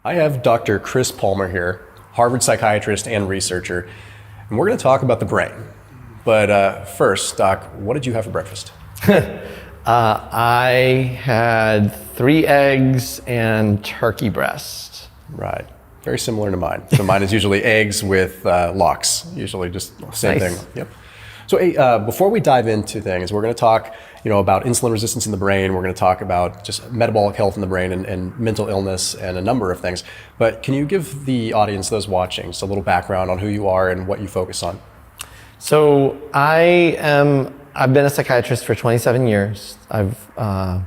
I have Dr. Chris Palmer here, Harvard psychiatrist and researcher, and we're going to talk about the brain. But first, Doc, what did you have for breakfast? I had 3 eggs and turkey breast. Right, very similar to mine. So mine is usually eggs with lox, usually just same Nice. thing. Yep. So before we dive into things, we're going to talk, about insulin resistance in the brain. We're going to talk about just metabolic health in the brain and mental illness and a number of things. But can you give the audience, those watching, just a little background on who you are and what you focus on? So I've been a psychiatrist for 27 years. I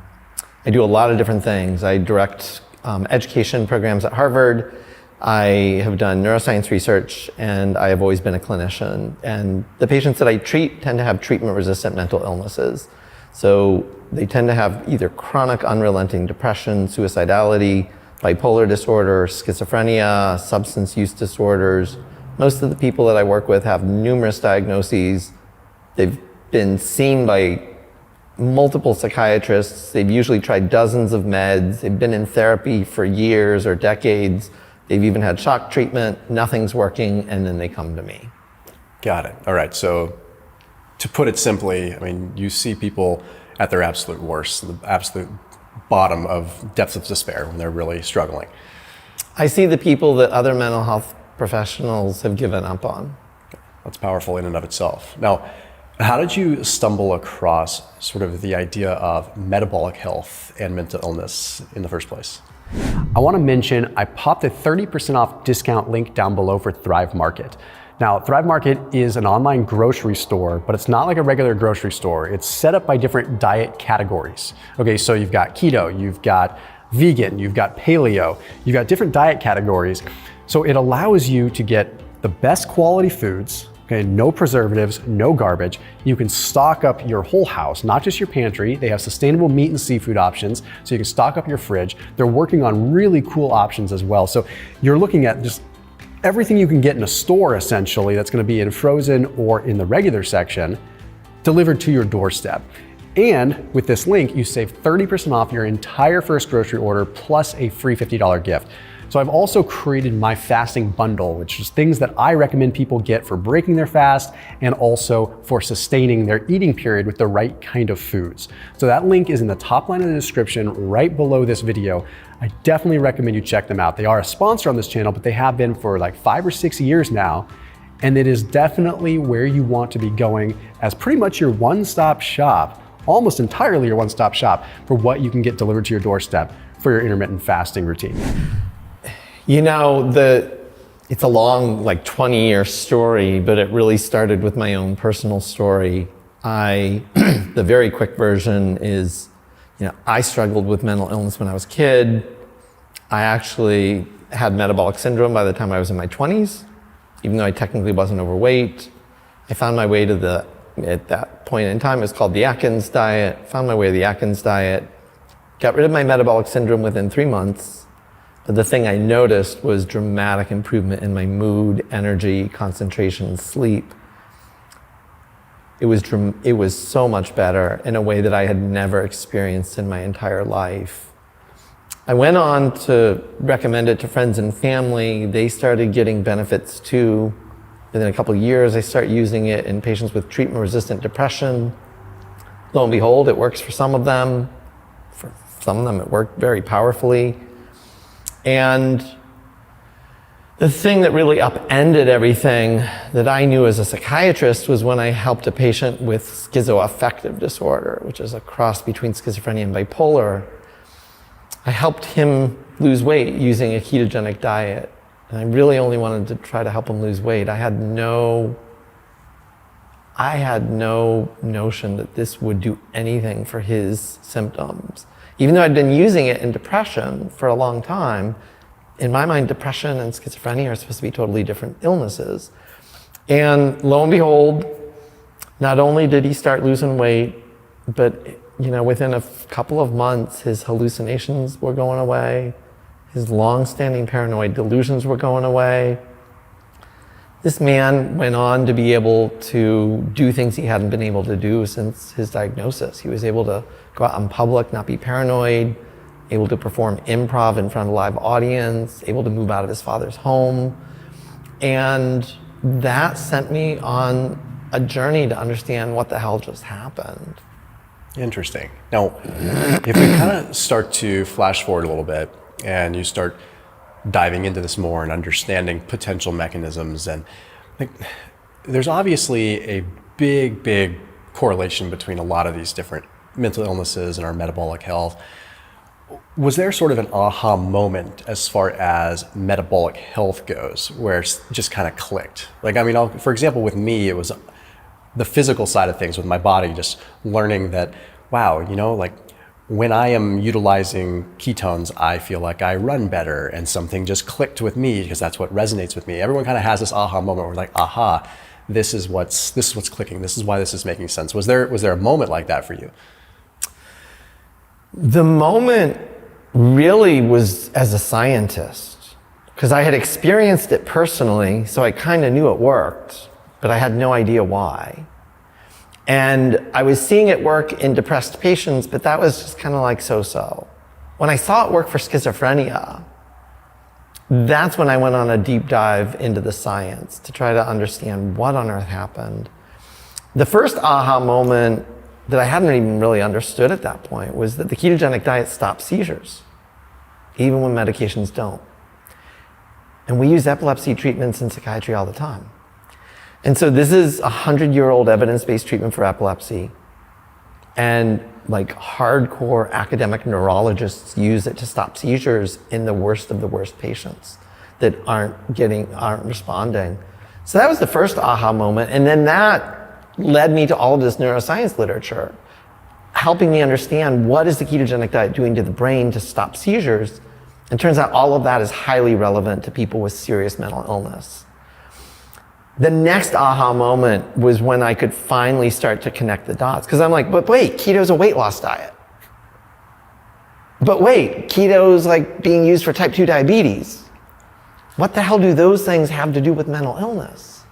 do a lot of different things. I direct education programs at Harvard. I have done neuroscience research, and I have always been a clinician. And the patients that I treat tend to have treatment-resistant mental illnesses. So they tend to have either chronic unrelenting depression, suicidality, bipolar disorder, schizophrenia, substance use disorders. Most of the people that I work with have numerous diagnoses. They've been seen by multiple psychiatrists. They've usually tried dozens of meds. They've been in therapy for years or decades. They've even had shock treatment. Nothing's working, and then they come to me. Got it. All right. So to put it simply, you see people at their absolute worst, the absolute bottom of depths of despair when they're really struggling. I see the people that other mental health professionals have given up on. That's powerful in and of itself. Now, how did you stumble across sort of the idea of metabolic health and mental illness in the first place? I want to mention I popped a 30% off discount link down below for Thrive Market. Now, Thrive Market is an online grocery store, but it's not like a regular grocery store. It's set up by different diet categories. Okay, so you've got keto, you've got vegan, you've got paleo, you've got different diet categories. So it allows you to get the best quality foods, okay, no preservatives, no garbage. You can stock up your whole house, not just your pantry. They have sustainable meat and seafood options, so you can stock up your fridge. They're working on really cool options as well. So you're looking at just everything you can get in a store, essentially, that's gonna be in frozen or in the regular section, delivered to your doorstep. And with this link, you save 30% off your entire first grocery order plus a free $50 gift. So I've also created my fasting bundle, which is things that I recommend people get for breaking their fast and also for sustaining their eating period with the right kind of foods. So that link is in the top line of the description right below this video. I definitely recommend you check them out. They are a sponsor on this channel, but they have been for like 5 or 6 years now. And it is definitely where you want to be going as pretty much your one-stop shop, almost entirely your one-stop shop for what you can get delivered to your doorstep for your intermittent fasting routine. It's a long, 20-year story, but it really started with my own personal story. The very quick version is, I struggled with mental illness when I was a kid. I actually had metabolic syndrome by the time I was in my 20s, even though I technically wasn't overweight. I found my way to at that point in time, it was called the Atkins diet. Found my way to the Atkins diet. Got rid of my metabolic syndrome within 3 months. But the thing I noticed was dramatic improvement in my mood, energy, concentration, sleep. It was so much better in a way that I had never experienced in my entire life. I went on to recommend it to friends and family. They started getting benefits too. Within a couple of years, I started using it in patients with treatment-resistant depression. Lo and behold, it works for some of them. For some of them, it worked very powerfully. And the thing that really upended everything that I knew as a psychiatrist was when I helped a patient with schizoaffective disorder, which is a cross between schizophrenia and bipolar. I helped him lose weight using a ketogenic diet. And I really only wanted to try to help him lose weight. I had no notion that this would do anything for his symptoms. Even though I'd been using it in depression for a long time, in my mind, depression and schizophrenia are supposed to be totally different illnesses. And lo and behold, not only did he start losing weight, but within a couple of months, his hallucinations were going away. His long-standing paranoid delusions were going away. This man went on to be able to do things he hadn't been able to do since his diagnosis. He was able to go out in public, not be paranoid, able to perform improv in front of a live audience, able to move out of his father's home. And that sent me on a journey to understand what the hell just happened. Interesting. Now, if we kind of start to flash forward a little bit and you start diving into this more and understanding potential mechanisms, and like, there's obviously a big correlation between a lot of these different mental illnesses and our metabolic health. Was there sort of an aha moment as far as metabolic health goes where it's just kind of clicked? Like, I mean, for example, with me, it was the physical side of things with my body, just learning that, wow, you know, like when I am utilizing ketones, I feel like I run better, and something just clicked with me because that's what resonates with me. Everyone kind of has this aha moment where like, aha, this is what's clicking. This is why this is making sense. Was there a moment like that for you? The moment really was as a scientist, because I had experienced it personally, so I kind of knew it worked, but I had no idea why. And I was seeing it work in depressed patients, but that was just kind of like so-so. When I saw it work for schizophrenia, that's when I went on a deep dive into the science to try to understand what on earth happened. The first aha moment that I hadn't even really understood at that point was that the ketogenic diet stops seizures, even when medications don't. And we use epilepsy treatments in psychiatry all the time. And so this is a 100-year-old evidence-based treatment for epilepsy. And like hardcore academic neurologists use it to stop seizures in the worst of the worst patients that aren't responding. So that was the first aha moment. And then that led me to all of this neuroscience literature, helping me understand what is the ketogenic diet doing to the brain to stop seizures. And turns out all of that is highly relevant to people with serious mental illness. The next aha moment was when I could finally start to connect the dots. Because I'm like, but wait, keto's a weight loss diet. But wait, keto's like being used for type 2 diabetes. What the hell do those things have to do with mental illness?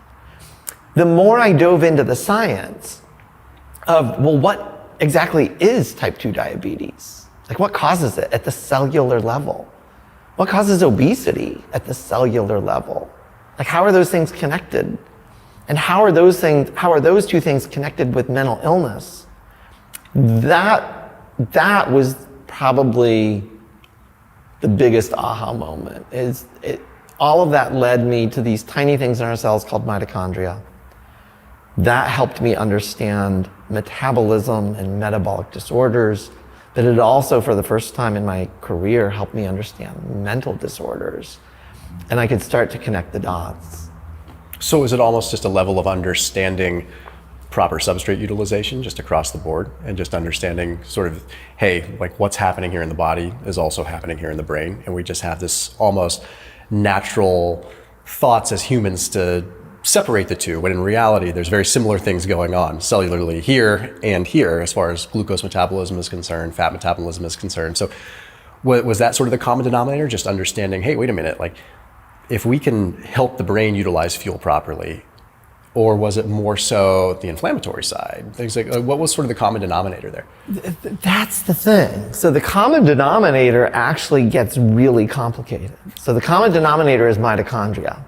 The more I dove into the science of, well, what exactly is type 2 diabetes? Like, what causes it at the cellular level? What causes obesity at the cellular level? Like, how are those things connected? And how are those two things connected with mental illness? That was probably the biggest aha moment. All of that led me to these tiny things in our cells called mitochondria. That helped me understand metabolism and metabolic disorders, but it also, for the first time in my career, helped me understand mental disorders. And I could start to connect the dots. So is it almost just a level of understanding proper substrate utilization just across the board, and just understanding sort of, hey, like what's happening here in the body is also happening here in the brain, and we just have this almost natural thoughts as humans to separate the two, when in reality there's very similar things going on cellularly here and here as far as glucose metabolism is concerned, fat metabolism is concerned. So was that sort of the common denominator, just understanding, hey, wait a minute, like if we can help the brain utilize fuel properly, or was it more so the inflammatory side? Things like what was sort of the common denominator there? That's the thing. So the common denominator actually gets really complicated. So the common denominator is mitochondria.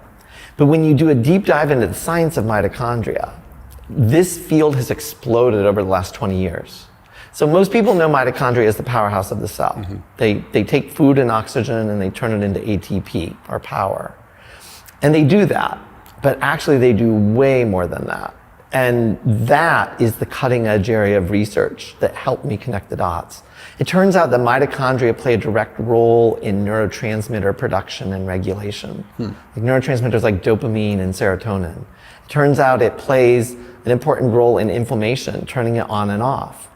But when you do a deep dive into the science of mitochondria, this field has exploded over the last 20 years. So most people know mitochondria as the powerhouse of the cell. Mm-hmm. They take food and oxygen and they turn it into ATP, or power. And they do that, but actually they do way more than that. And that is the cutting edge area of research that helped me connect the dots. It turns out that mitochondria play a direct role in neurotransmitter production and regulation. Like neurotransmitters like dopamine and serotonin. It turns out it plays an important role in inflammation, turning it on and off.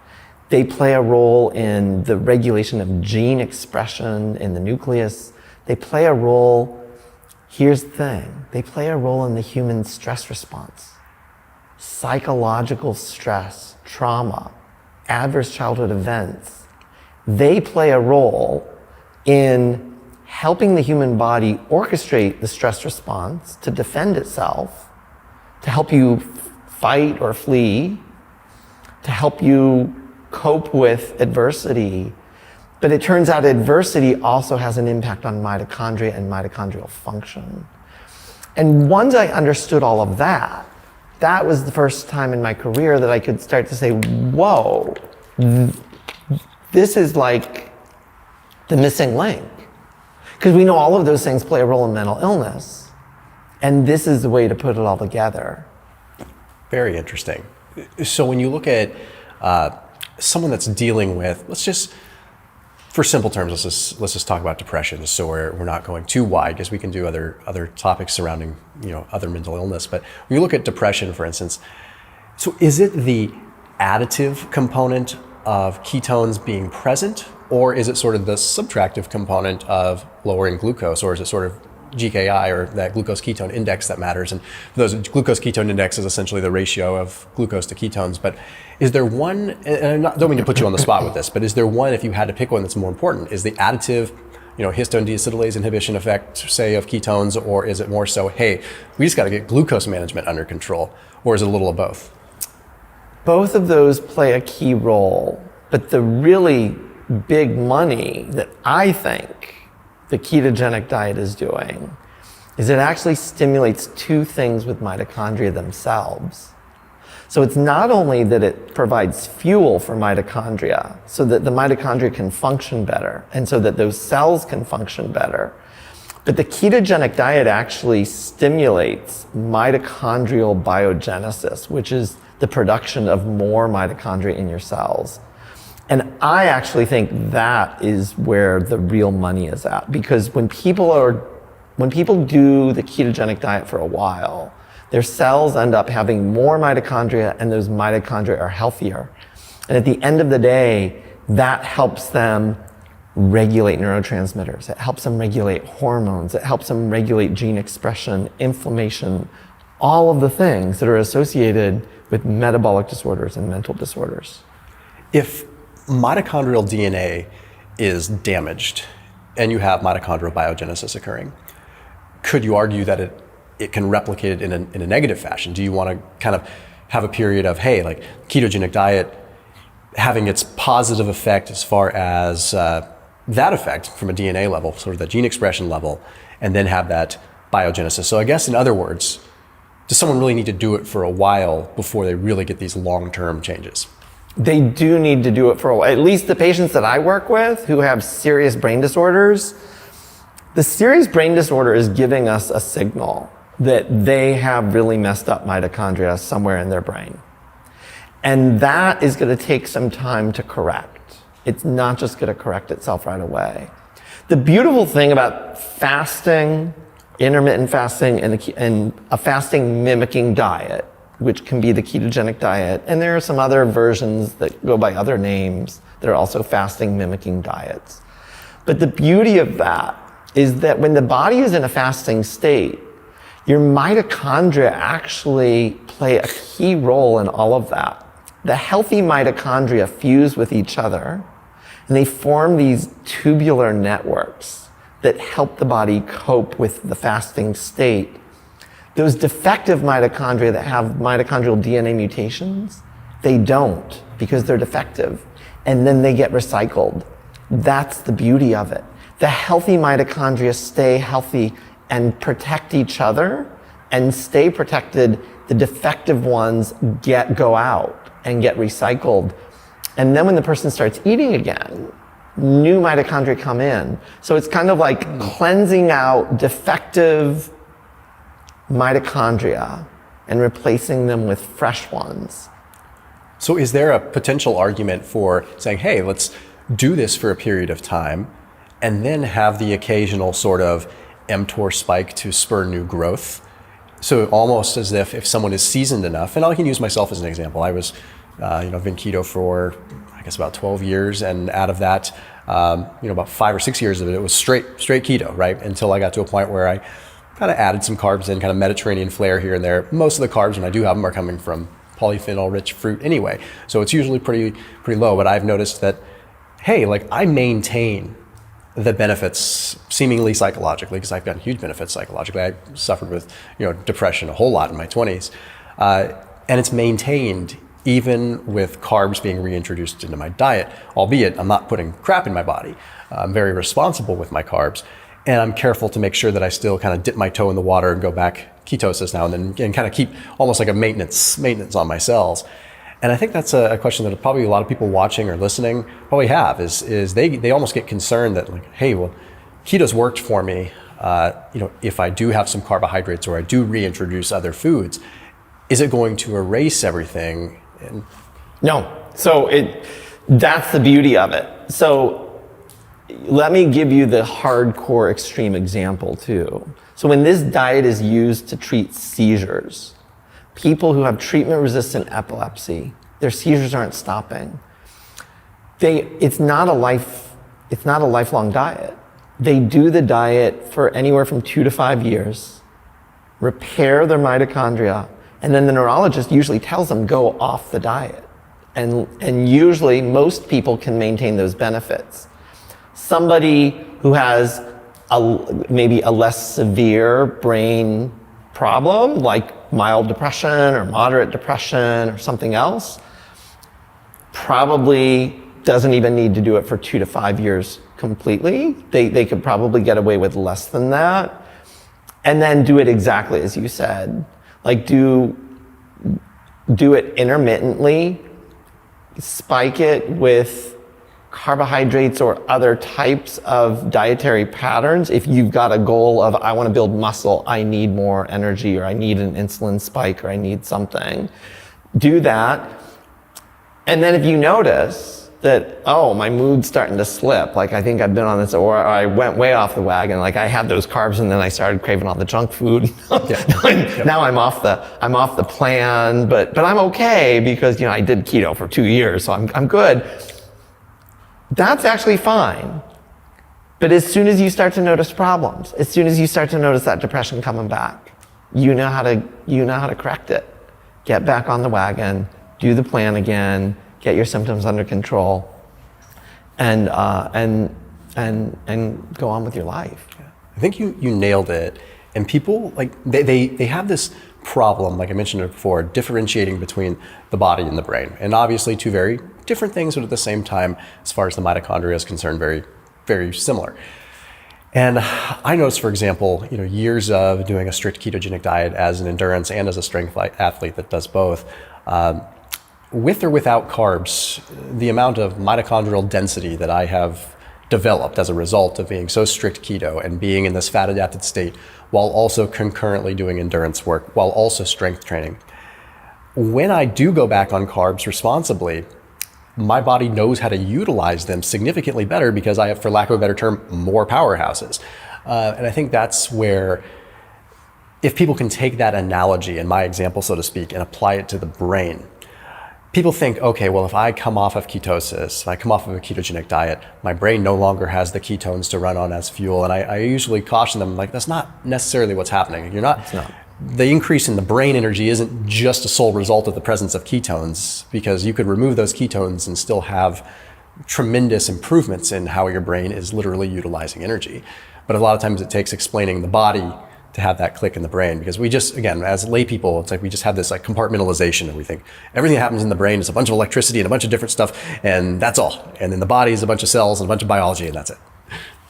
They play a role in the regulation of gene expression in the nucleus. They play a role, here's the thing, they play a role in the human stress response. Psychological stress, trauma, adverse childhood events, they play a role in helping the human body orchestrate the stress response to defend itself, to help you fight or flee, to help you cope with adversity. But it turns out adversity also has an impact on mitochondria and mitochondrial function. And once I understood all of that, that was the first time in my career that I could start to say, whoa, this is like the missing link. Because we know all of those things play a role in mental illness. And this is the way to put it all together. Very interesting. So when you look at someone that's dealing with, for simple terms, let's just talk about depression, so we're not going too wide, because we can do other topics surrounding other mental illness. But when you look at depression, for instance, so is it the additive component of ketones being present, or is it sort of the subtractive component of lowering glucose, or is it sort of GKI, or that glucose ketone index, that matters? And those glucose ketone index is essentially the ratio of glucose to ketones. But is there one, and I don't mean to put you on the spot with this, but is there one, if you had to pick one, that's more important? Is the additive, histone deacetylase inhibition effect, say, of ketones, or is it more so, hey, we just got to get glucose management under control, or is it a little of both? Both of those play a key role, but the really big money that I think the ketogenic diet is doing is it actually stimulates two things with mitochondria themselves. So it's not only that it provides fuel for mitochondria so that the mitochondria can function better and so that those cells can function better, but the ketogenic diet actually stimulates mitochondrial biogenesis, which is the production of more mitochondria in your cells. And I actually think that is where the real money is at, because when people do the ketogenic diet for a while, their cells end up having more mitochondria, and those mitochondria are healthier. And at the end of the day, that helps them regulate neurotransmitters. It helps them regulate hormones. It helps them regulate gene expression, inflammation, all of the things that are associated with metabolic disorders and mental disorders. If mitochondrial DNA is damaged and you have mitochondrial biogenesis occurring, could you argue that it can replicate it in a negative fashion? Do you want to kind of have a period of, hey, like ketogenic diet having its positive effect as far as that effect from a DNA level, sort of the gene expression level, and then have that biogenesis? So I guess in other words, does someone really need to do it for a while before they really get these long-term changes? They do need to do it for a while. At least the patients that I work with who have serious brain disorders, the serious brain disorder is giving us a signal that they have really messed up mitochondria somewhere in their brain. And that is going to take some time to correct. It's not just going to correct itself right away. The beautiful thing about fasting, intermittent fasting, and a fasting mimicking diet, which can be the ketogenic diet, and there are some other versions that go by other names that are also fasting mimicking diets. But the beauty of that is that when the body is in a fasting state, your mitochondria actually play a key role in all of that. The healthy mitochondria fuse with each other, and they form these tubular networks that help the body cope with the fasting state. Those defective mitochondria that have mitochondrial DNA mutations, they don't, because they're defective, and then they get recycled. That's the beauty of it. The healthy mitochondria stay healthy and protect each other and stay protected. The defective ones go out and get recycled. And then when the person starts eating again, new mitochondria come in. So it's kind of like cleansing out defective mitochondria and replacing them with fresh ones. So is there a potential argument for saying, hey, let's do this for a period of time and then have the occasional sort of mTOR spike to spur new growth? So almost as if someone is seasoned enough, and I can use myself as an example. I was, I've been keto for, I guess, about 12 years, and out of that, about 5 or 6 years of it was straight keto, right? Until I got to a point where I kind of added some carbs in, kind of Mediterranean flair here and there. Most of the carbs, when I do have them, are coming from polyphenol-rich fruit anyway. So it's usually pretty low, but I've noticed that, hey, like I maintain the benefits seemingly psychologically, because I've gotten huge benefits psychologically. I suffered with depression a whole lot in my 20s. And it's maintained even with carbs being reintroduced into my diet, albeit I'm not putting crap in my body. I'm very responsible with my carbs, and I'm careful to make sure that I still kind of dip my toe in the water and go back ketosis now and then, and kind of keep almost like a maintenance on my cells. And I think that's a question that probably a lot of people watching or listening probably have, is they almost get concerned that, like, hey, well, keto's worked for me. If I do have some carbohydrates or I do reintroduce other foods, is it going to erase everything? No. So that's the beauty of it. So let me give you the hardcore extreme example too. So when this diet is used to treat seizures, people who have treatment-resistant epilepsy, their seizures aren't stopping. It's not a lifelong diet. They do the diet for anywhere from 2 to 5 years, repair their mitochondria, and then the neurologist usually tells them, go off the diet. And usually most people can maintain those benefits. Somebody who has maybe a less severe brain problem, like mild depression or moderate depression or something else, probably doesn't even need to do it for 2 to 5 years completely. They could probably get away with less than that. And then do it exactly as you said. Like do it intermittently, spike it with carbohydrates or other types of dietary patterns. If you've got a goal of, I want to build muscle, I need more energy, or I need an insulin spike, or I need something, do that. And then if you notice that, oh, my mood's starting to slip, like I think I've been on this, or I went way off the wagon, like I had those carbs and then I started craving all the junk food. Now I'm off the plan, but I'm okay because I did keto for 2 years, so I'm good. That's actually fine. But as soon as you start to notice problems, as soon as you start to notice that depression coming back, you know how to correct it. Get back on the wagon, do the plan again, get your symptoms under control, and go on with your life. I think you nailed it. And people, like, they have this problem, like I mentioned before, differentiating between the body and the brain. And obviously two very different things, but at the same time, as far as the mitochondria is concerned, very, very similar. And I noticed, for example, years of doing a strict ketogenic diet as an endurance and as a strength athlete that does both, with or without carbs, the amount of mitochondrial density that I have developed as a result of being so strict keto and being in this fat adapted state while also concurrently doing endurance work, while also strength training. When I do go back on carbs responsibly, my body knows how to utilize them significantly better because I have, for lack of a better term, more powerhouses. And I think that's where, if people can take that analogy and my example, so to speak, and apply it to the brain, people think, okay, well, if I come off of ketosis, if I come off of a ketogenic diet, my brain no longer has the ketones to run on as fuel. And I usually caution them, like, that's not necessarily what's happening. It's not. The increase in the brain energy isn't just a sole result of the presence of ketones, because you could remove those ketones and still have tremendous improvements in how your brain is literally utilizing energy. But a lot of times it takes explaining the body to have that click in the brain, because we just, again, as lay people, it's like we just have this like compartmentalization, and we think everything that happens in the brain is a bunch of electricity and a bunch of different stuff, and that's all. And then the body is a bunch of cells and a bunch of biology, and that's it.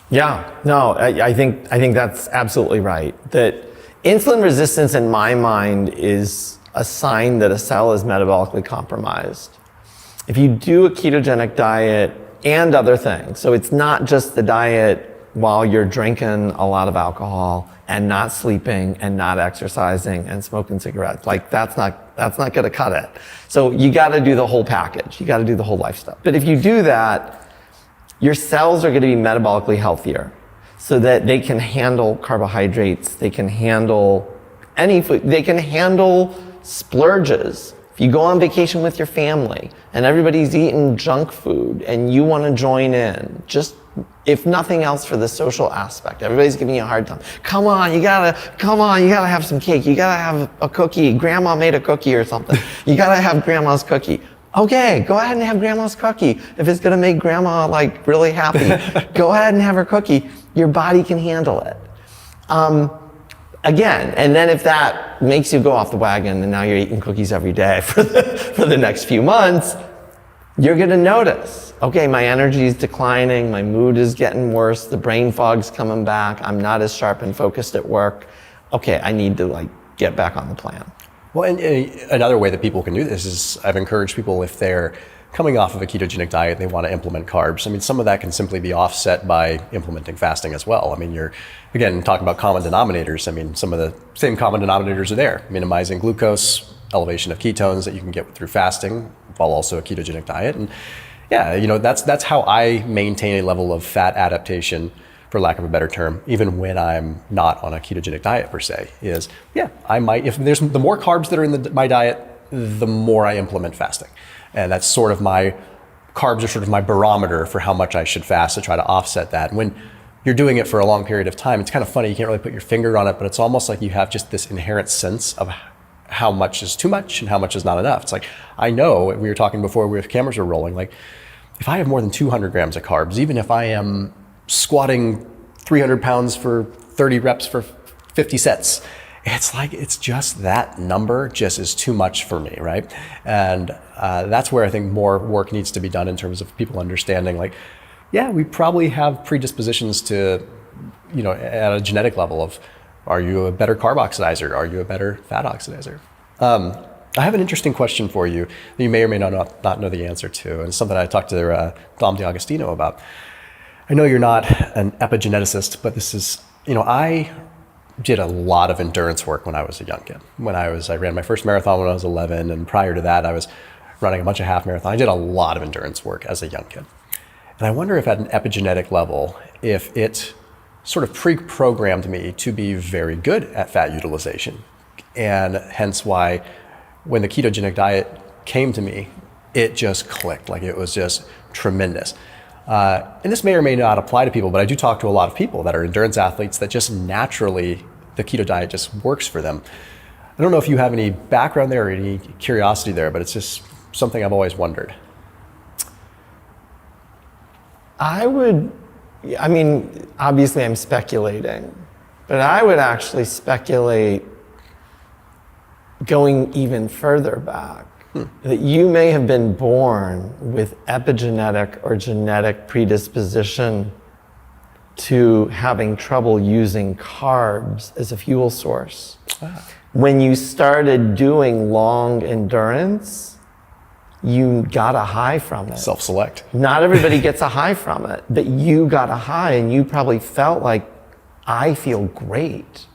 Yeah, no, I think that's absolutely right. That insulin resistance, in my mind, is a sign that a cell is metabolically compromised. If you do a ketogenic diet and other things, so it's not just the diet while you're drinking a lot of alcohol and not sleeping and not exercising and smoking cigarettes, like that's not going to cut it. So you got to do the whole package. You got to do the whole life stuff. But if you do that, your cells are going to be metabolically healthier, so that they can handle carbohydrates, they can handle any food, they can handle splurges. If you go on vacation with your family and everybody's eating junk food and you want to join in, just if nothing else for the social aspect, everybody's giving you a hard time. Come on, you gotta have some cake. You gotta have a cookie. Grandma made a cookie or something. You gotta have grandma's cookie. Okay, go ahead and have grandma's cookie. If it's gonna make grandma like really happy, go ahead and have her cookie. Your body can handle it. Again, and then if that makes you go off the wagon and now you're eating cookies every day for the next few months, you're gonna notice, okay, my energy is declining, my mood is getting worse, the brain fog's coming back, I'm not as sharp and focused at work. Okay, I need to like get back on the plan. Well, and another way that people can do this is I've encouraged people, if they're coming off of a ketogenic diet, they want to implement carbs. I mean, some of that can simply be offset by implementing fasting as well. I mean, you're, again, talking about common denominators. I mean, some of the same common denominators are there. Minimizing glucose, elevation of ketones that you can get through fasting while also a ketogenic diet. And yeah, you know, that's how I maintain a level of fat adaptation, for lack of a better term, even when I'm not on a ketogenic diet per se, is, yeah, I might, if there's the more carbs that are in my diet, the more I implement fasting. And that's sort of carbs are sort of my barometer for how much I should fast to try to offset that. And when you're doing it for a long period of time, it's kind of funny, you can't really put your finger on it, but it's almost like you have just this inherent sense of how much is too much and how much is not enough. It's like, I know, we were talking before the cameras were rolling, like if I have more than 200 grams of carbs, even if I am squatting 300 pounds for 30 reps for 50 sets, it's like, it's just that number just is too much for me, right? And that's where I think more work needs to be done in terms of people understanding, like, yeah, we probably have predispositions to, you know, at a genetic level of, are you a better carb oxidizer? Are you a better fat oxidizer? I have an interesting question for you that you may or may not know the answer to, and it's something I talked to Dom D'Agostino about. I know you're not an epigeneticist, but this is, you know, I did a lot of endurance work when I was a young kid. I ran my first marathon when I was 11, and prior to that, I was running a bunch of half marathons. I did a lot of endurance work as a young kid. And I wonder if at an epigenetic level, if it sort of pre-programmed me to be very good at fat utilization. And hence why when the ketogenic diet came to me, it just clicked, like it was just tremendous. And this may or may not apply to people, but I do talk to a lot of people that are endurance athletes that just naturally, the keto diet just works for them. I don't know if you have any background there or any curiosity there, but it's just something I've always wondered. I mean, obviously I'm speculating, but I would actually speculate going even further back. That you may have been born with epigenetic or genetic predisposition to having trouble using carbs as a fuel source. Wow. When you started doing long endurance, you got a high from it. Self-select. Not everybody gets a high from it, but you got a high and you probably felt like, I feel great.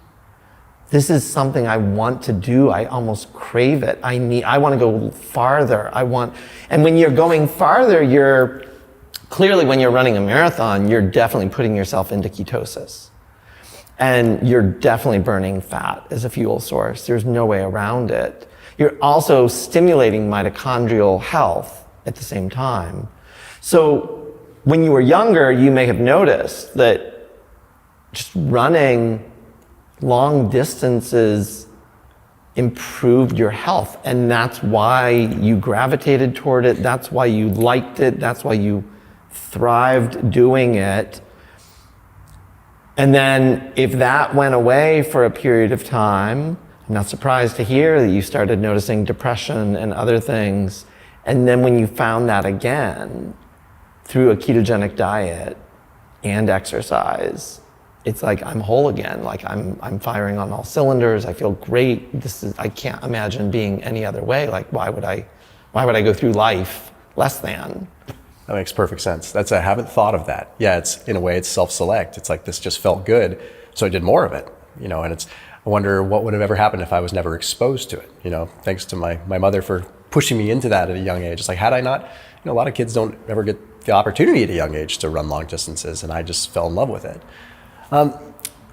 This is something I want to do. I almost crave it. I want to go farther. And when you're going farther, clearly when you're running a marathon, you're definitely putting yourself into ketosis. And you're definitely burning fat as a fuel source. There's no way around it. You're also stimulating mitochondrial health at the same time. So when you were younger, you may have noticed that just running long distances improved your health, and that's why you gravitated toward it, that's why you liked it, that's why you thrived doing it. And then if that went away for a period of time, I'm not surprised to hear that you started noticing depression and other things. And then when you found that again through a ketogenic diet and exercise, it's like I'm whole again, like I'm firing on all cylinders, I feel great. I can't imagine being any other way. Like why would I go through life less than? That makes perfect sense. I haven't thought of that. Yeah, in a way it's self-select. It's like this just felt good, so I did more of it. You know, and I wonder what would have ever happened if I was never exposed to it. You know, thanks to my mother for pushing me into that at a young age. It's like, had I not, you know, a lot of kids don't ever get the opportunity at a young age to run long distances, and I just fell in love with it.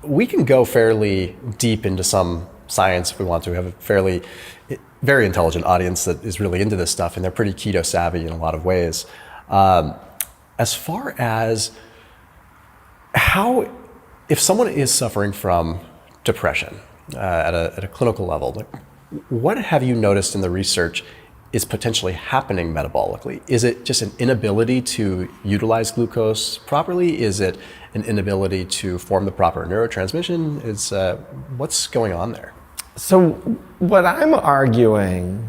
We can go fairly deep into some science if we want to. We have a very intelligent audience that is really into this stuff, and they're pretty keto savvy in a lot of ways. As far as if someone is suffering from depression at a clinical level, like, what have you noticed in the research is potentially happening metabolically? Is it just an inability to utilize glucose properly? Is it an inability to form the proper neurotransmission? What's going on there? So what I'm arguing,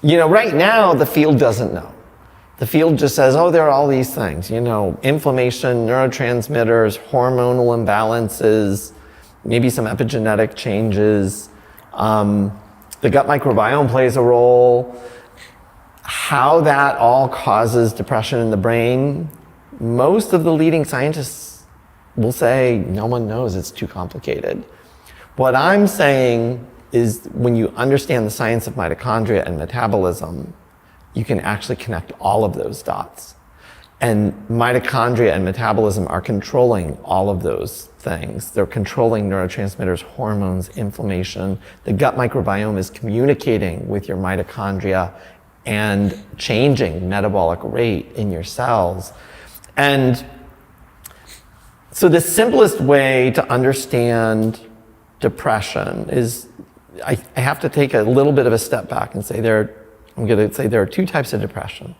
right now the field doesn't know. The field just says, oh, there are all these things, inflammation, neurotransmitters, hormonal imbalances, maybe some epigenetic changes. The gut microbiome plays a role. How that all causes depression in the brain, most of the leading scientists will say, no one knows, it's too complicated. What I'm saying is when you understand the science of mitochondria and metabolism, you can actually connect all of those dots. And mitochondria and metabolism are controlling all of those things. They're controlling neurotransmitters, hormones, inflammation. The gut microbiome is communicating with your mitochondria and changing metabolic rate in your cells. And so the simplest way to understand depression is, I have to take a little bit of a step back and say there are two types of depression.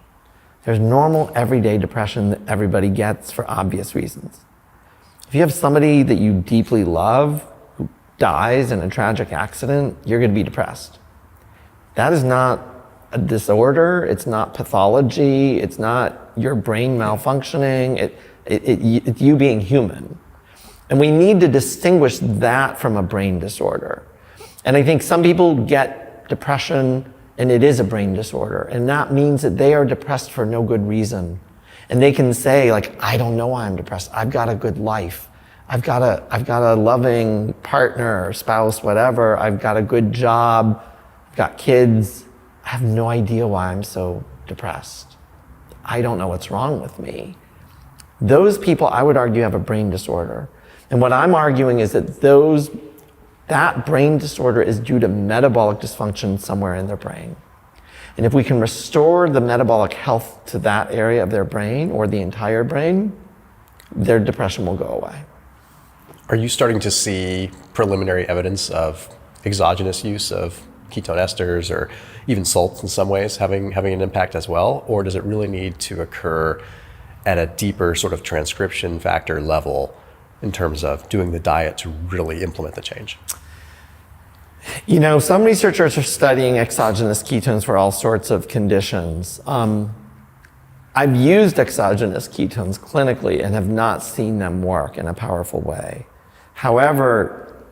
There's normal everyday depression that everybody gets for obvious reasons. If you have somebody that you deeply love who dies in a tragic accident, you're going to be depressed. That is not a disorder, it's not pathology, it's not your brain malfunctioning, it's you being human. And we need to distinguish that from a brain disorder. And I think some people get depression and it is a brain disorder, and that means that they are depressed for no good reason. And they can say, like, I don't know why I'm depressed. I've got a good life. I've got a loving partner, spouse, whatever. I've got a good job. I've got kids. I have no idea why I'm so depressed. I don't know what's wrong with me. Those people, I would argue, have a brain disorder. And what I'm arguing is that that brain disorder is due to metabolic dysfunction somewhere in their brain. And if we can restore the metabolic health to that area of their brain or the entire brain, their depression will go away. Are you starting to see preliminary evidence of exogenous use of ketone esters or even salts in some ways having an impact as well? Or does it really need to occur at a deeper sort of transcription factor level in terms of doing the diet to really implement the change? Some researchers are studying exogenous ketones for all sorts of conditions. I've used exogenous ketones clinically and have not seen them work in a powerful way. However,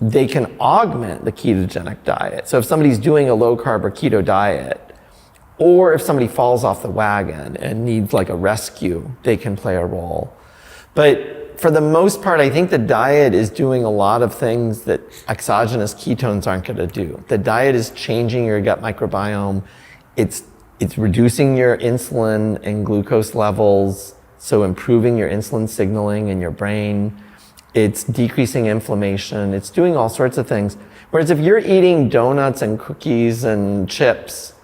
they can augment the ketogenic diet. So if somebody's doing a low carb or keto diet, or if somebody falls off the wagon and needs like a rescue, they can play a role. But for the most part, I think the diet is doing a lot of things that exogenous ketones aren't going to do. The diet is changing your gut microbiome. It's reducing your insulin and glucose levels, so improving your insulin signaling in your brain. It's decreasing inflammation. It's doing all sorts of things. Whereas if you're eating donuts and cookies and chips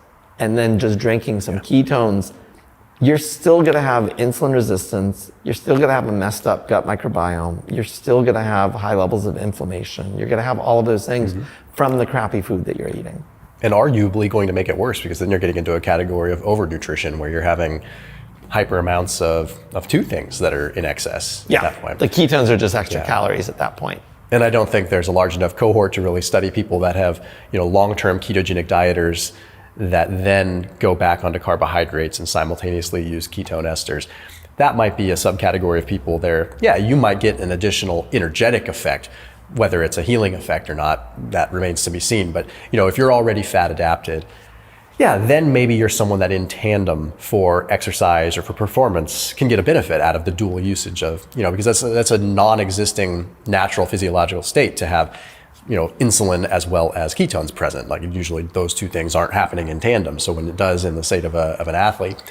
and then just drinking some ketones, you're still going to have insulin resistance. You're still going to have a messed up gut microbiome. You're still going to have high levels of inflammation. You're going to have all of those things from the crappy food that you're eating. And arguably going to make it worse, because then you're getting into a category of overnutrition where you're having hyper amounts of two things that are in excess at that point. The ketones are just extra calories at that point. And I don't think there's a large enough cohort to really study people that have, long-term ketogenic dieters that then go back onto carbohydrates and simultaneously use ketone esters. That might be a subcategory of people there. Yeah, you might get an additional energetic effect. Whether it's a healing effect or not, that remains to be seen. But if you're already fat adapted, then maybe you're someone that in tandem for exercise or for performance can get a benefit out of the dual usage of, because that's a non-existing natural physiological state to have insulin as well as ketones present. Like usually those two things aren't happening in tandem. So when it does in the state of an athlete,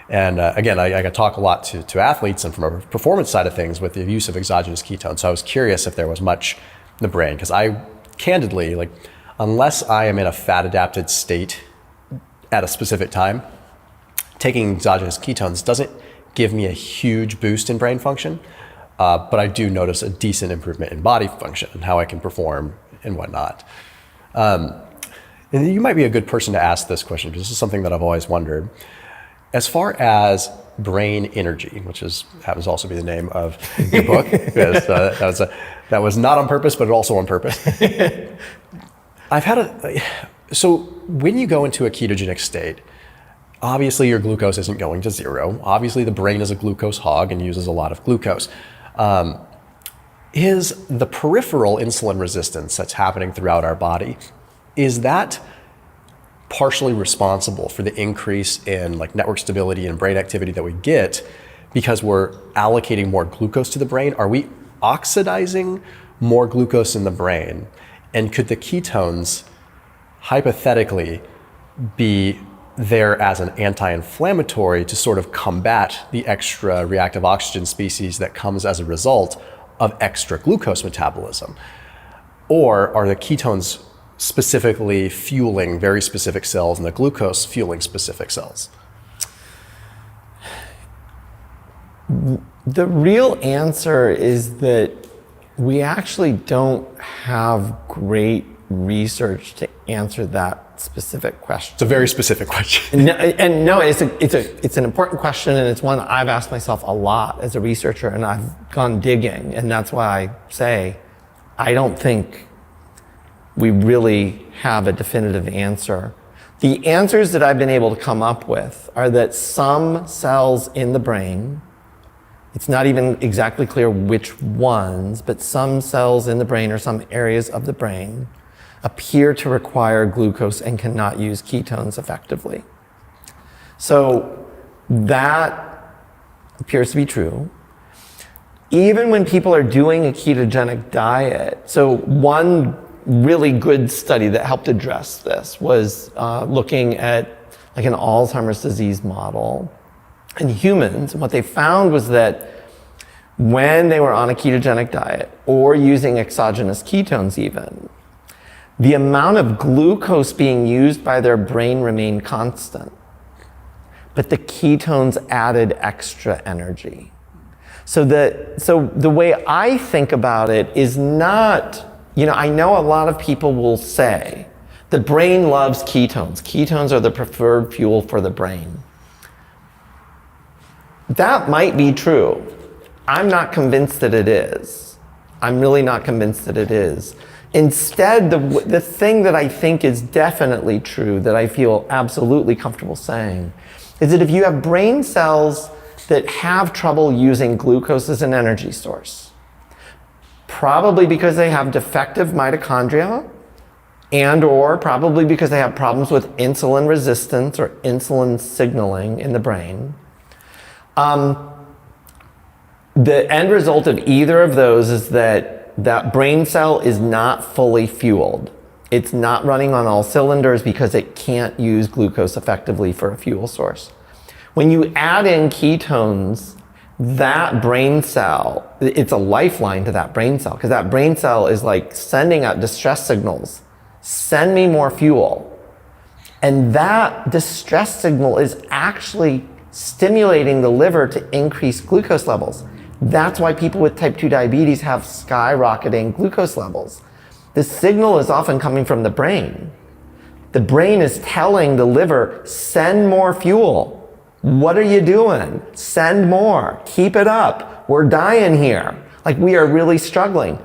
and again, I talk a lot to athletes and from a performance side of things with the use of exogenous ketones. So I was curious if there was much in the brain, because I candidly, unless I am in a fat adapted state at a specific time, taking exogenous ketones doesn't give me a huge boost in brain function. But I do notice a decent improvement in body function and how I can perform and whatnot. And you might be a good person to ask this question because this is something that I've always wondered. As far as brain energy, which happens to also be the name of your book, because that was not on purpose, but also on purpose. So when you go into a ketogenic state, obviously your glucose isn't going to zero. Obviously the brain is a glucose hog and uses a lot of glucose. Is the peripheral insulin resistance that's happening throughout our body, is that partially responsible for the increase in like network stability and brain activity that we get because we're allocating more glucose to the brain? Are we oxidizing more glucose in the brain? And could the ketones hypothetically be there as an anti-inflammatory to sort of combat the extra reactive oxygen species that comes as a result of extra glucose metabolism? Or are the ketones specifically fueling very specific cells and the glucose fueling specific cells? The real answer is that we actually don't have great research to answer that specific question. It's a very specific question. No, it's an important question, and it's one I've asked myself a lot as a researcher, and I've gone digging, and that's why I say I don't think we really have a definitive answer. The answers that I've been able to come up with are that some cells in the brain, it's not even exactly clear which ones, but some cells in the brain or some areas of the brain appear to require glucose and cannot use ketones effectively. So that appears to be true. Even when people are doing a ketogenic diet, so one really good study that helped address this was looking at like an Alzheimer's disease model in humans. And what they found was that when they were on a ketogenic diet or using exogenous ketones even, the amount of glucose being used by their brain remained constant, but the ketones added extra energy. So the way I think about it is not, I know a lot of people will say the brain loves ketones. Ketones are the preferred fuel for the brain. That might be true. I'm not convinced that it is. I'm really not convinced that it is. Instead, the thing that I think is definitely true, that I feel absolutely comfortable saying, is that if you have brain cells that have trouble using glucose as an energy source, probably because they have defective mitochondria and or probably because they have problems with insulin resistance or insulin signaling in the brain, the end result of either of those is that that brain cell is not fully fueled. It's not running on all cylinders because it can't use glucose effectively for a fuel source. When you add in ketones, that brain cell, it's a lifeline to that brain cell, because that brain cell is like sending out distress signals. Send me more fuel. And that distress signal is actually stimulating the liver to increase glucose levels. That's why people with type 2 diabetes have skyrocketing glucose levels. The signal is often coming from the brain. The brain is telling the liver, send more fuel. What are you doing? Send more. Keep it up. We're dying here. Like, we are really struggling.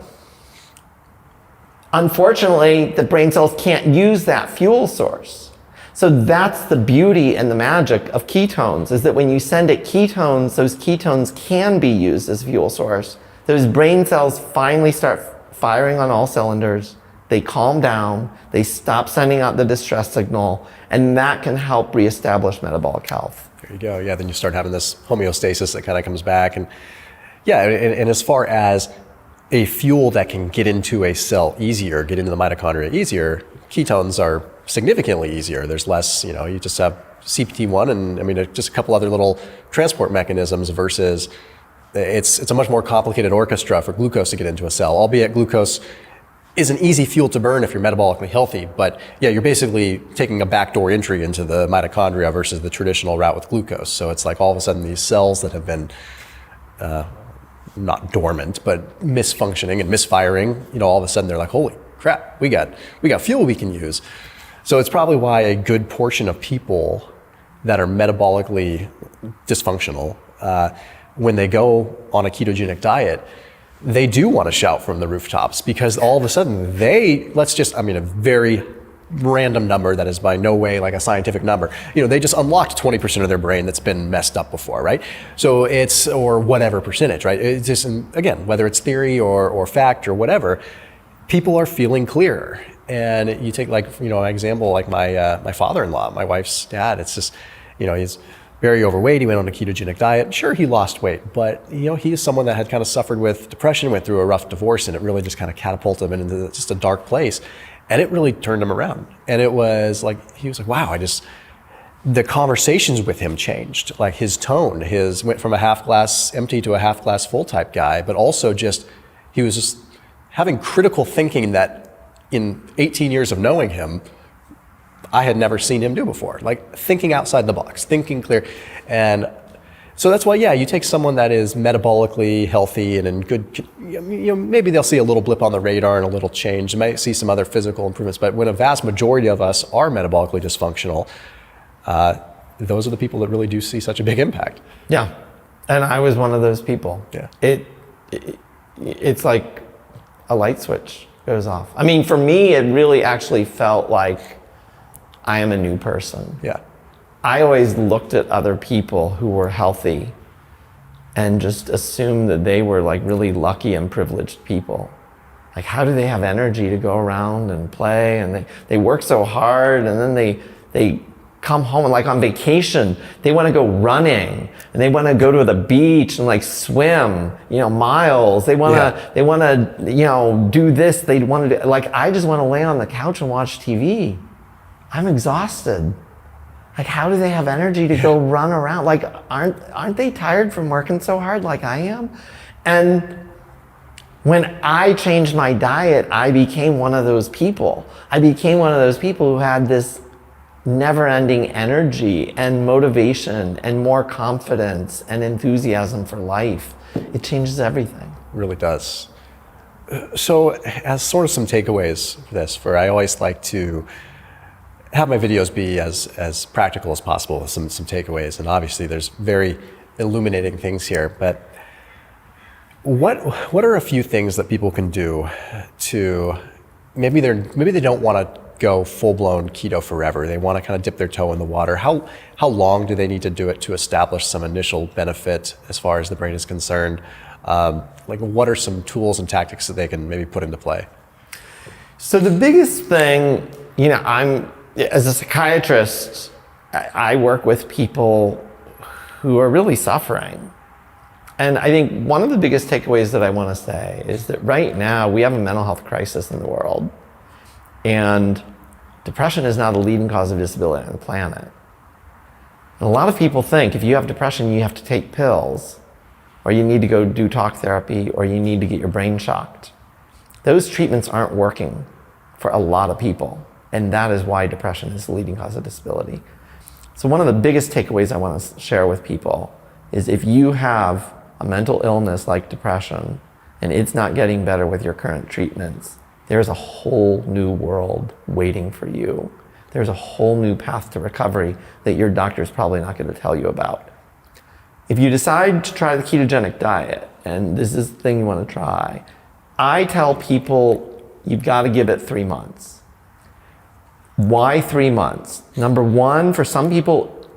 Unfortunately, the brain cells can't use that fuel source. So that's the beauty and the magic of ketones, is that when you send it ketones, those ketones can be used as fuel source. Those brain cells finally start firing on all cylinders. They calm down, they stop sending out the distress signal, and that can help reestablish metabolic health. There you go. Yeah, then you start having this homeostasis that kind of comes back. And yeah, and as far as a fuel that can get into a cell easier, get into the mitochondria easier, ketones are significantly easier. There's less, you just have CPT1 and just a couple other little transport mechanisms versus it's a much more complicated orchestra for glucose to get into a cell, albeit glucose is an easy fuel to burn if you're metabolically healthy. But yeah, you're basically taking a backdoor entry into the mitochondria versus the traditional route with glucose. So it's like all of a sudden these cells that have been not dormant, but misfunctioning and misfiring, all of a sudden they're like, holy crap, we got fuel we can use. So it's probably why a good portion of people that are metabolically dysfunctional, when they go on a ketogenic diet, they do want to shout from the rooftops, because all of a sudden a very random number that is by no way like a scientific number. They just unlocked 20% of their brain that's been messed up before, right? So or whatever percentage, right? It's just, again, whether it's theory or fact or whatever, people are feeling clearer. And you take an example like my father-in-law, my wife's dad. It's just, he's very overweight. He went on a ketogenic diet. Sure, he lost weight, but he is someone that had kind of suffered with depression, went through a rough divorce, and it really just kind of catapulted him into just a dark place. And it really turned him around. And it was like, he was like, wow, the conversations with him changed. Like his tone, went from a half glass empty to a half glass full type guy, but also he was just having critical thinking that in 18 years of knowing him, I had never seen him do before. Like thinking outside the box, thinking clear. And so that's why, you take someone that is metabolically healthy and in good, maybe they'll see a little blip on the radar and a little change. They might see some other physical improvements, but when a vast majority of us are metabolically dysfunctional, those are the people that really do see such a big impact. Yeah, and I was one of those people. Yeah. It's like a light switch goes off. I mean, for me, it really actually felt like I am a new person. Yeah. I always looked at other people who were healthy and just assumed that they were like really lucky and privileged people. Like, how do they have energy to go around and play? And they work so hard, and then they come home and like on vacation, they want to go running and they want to go to the beach and like swim, miles. They want to, do this. They want to do, like, I just want to lay on the couch and watch TV. I'm exhausted. Like, how do they have energy to go run around? Like, aren't they tired from working so hard like I am? And when I changed my diet, I became one of those people. I became one of those people who had this never-ending energy and motivation and more confidence and enthusiasm for life. It changes everything. It really does. So as sort of some takeaways for this, I always like to have my videos be as practical as possible with some takeaways. And obviously there's very illuminating things here, but what are a few things that people can do to, maybe they don't want to go full-blown keto forever. They want to kind of dip their toe in the water. How long do they need to do it to establish some initial benefit as far as the brain is concerned? What are some tools and tactics that they can maybe put into play? So the biggest thing, as a psychiatrist, I work with people who are really suffering. And I think one of the biggest takeaways that I want to say is that right now we have a mental health crisis in the world. And depression is now the leading cause of disability on the planet. And a lot of people think if you have depression, you have to take pills, or you need to go do talk therapy, or you need to get your brain shocked. Those treatments aren't working for a lot of people. And that is why depression is the leading cause of disability. So one of the biggest takeaways I want to share with people is if you have a mental illness like depression and it's not getting better with your current treatments, there's a whole new world waiting for you. There's a whole new path to recovery that your doctor's probably not going to tell you about. If you decide to try the ketogenic diet, and this is the thing you want to try, I tell people you've got to give it 3 months. Why 3 months? Number one, for some people,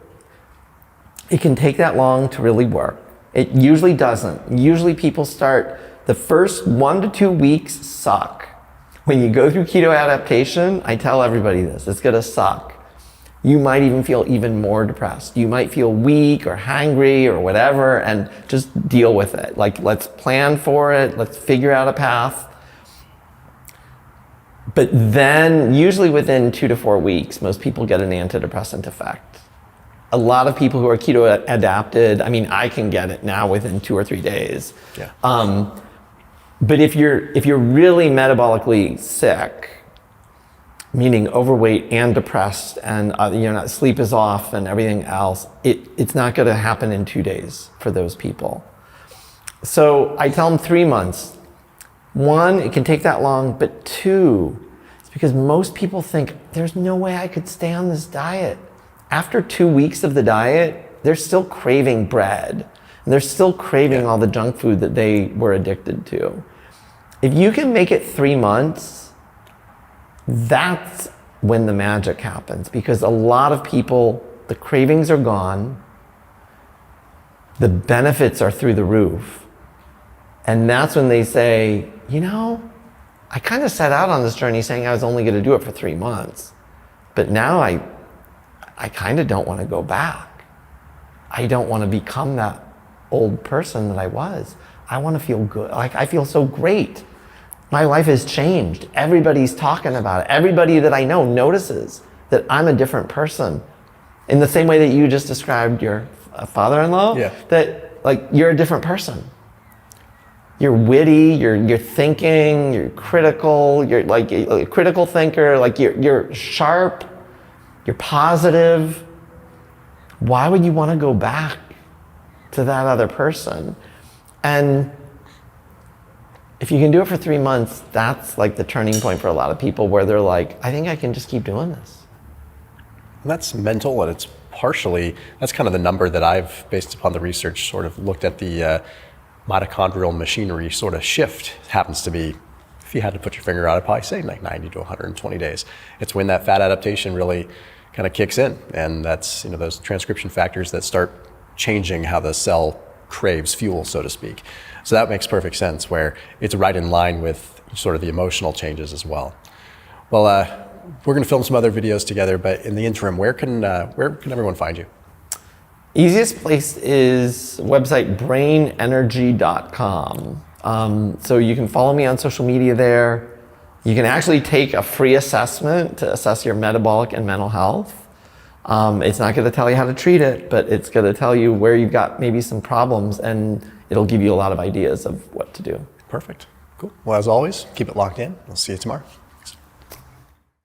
it can take that long to really work. It usually doesn't. Usually people start, the first 1 to 2 weeks suck. When you go through keto adaptation, I tell everybody this, it's gonna suck. You might even feel even more depressed. You might feel weak or hangry or whatever, and just deal with it. Like, let's plan for it, let's figure out a path. But then, usually within 2 to 4 weeks, most people get an antidepressant effect. A lot of people who are keto adapted, I can get it now within 2 or 3 days. Yeah. But if you're really metabolically sick, meaning overweight and depressed, and sleep is off and everything else, it's not going to happen in 2 days for those people. So I tell them 3 months. 1, it can take that long, but 2, it's Because most people think, there's no way I could stay on this diet. After 2 weeks of the diet, they're still craving bread. And they're still craving all the junk food that they were addicted to. If you can make it 3 months, that's when the magic happens. Because a lot of people, the cravings are gone. The benefits are through the roof. And that's when they say, you know, I kind of set out on this journey saying I was only going to do it for 3 months. But now I kind of don't want to go back. I don't want to become that old person that I was. I want to feel good. Like, I feel so great. My life has changed. Everybody's talking about it. Everybody that I know notices that I'm a different person. In the same way that you just described your father-in-law, that like you're a different person. You're witty, you're thinking, you're critical, you're like a critical thinker, like you're sharp, you're positive. Why would you want to go back to that other person? And if you can do it for 3 months, that's like the turning point for a lot of people where they're like, I think I can just keep doing this. And that's mental, and it's partially, that's kind of the number that I've, based upon the research, sort of looked at the mitochondrial machinery sort of shift. Happens to be, if you had to put your finger on it, I'd probably say like 90 to 120 days. It's when that fat adaptation really kind of kicks in, and that's, you know, those transcription factors that start changing how the cell craves fuel, so to speak. So that makes perfect sense, where it's right in line with sort of the emotional changes as well. Well, we're going to film some other videos together, but in the interim, where can everyone find you? Easiest place is website brainenergy.com. So you can follow me on social media there. You can actually take a free assessment to assess your metabolic and mental health. It's not going to tell you how to treat it, but it's going to tell you where you've got maybe some problems, and it'll give you a lot of ideas of what to do. Perfect. Cool. Well, as always, keep it locked in. We'll see you tomorrow.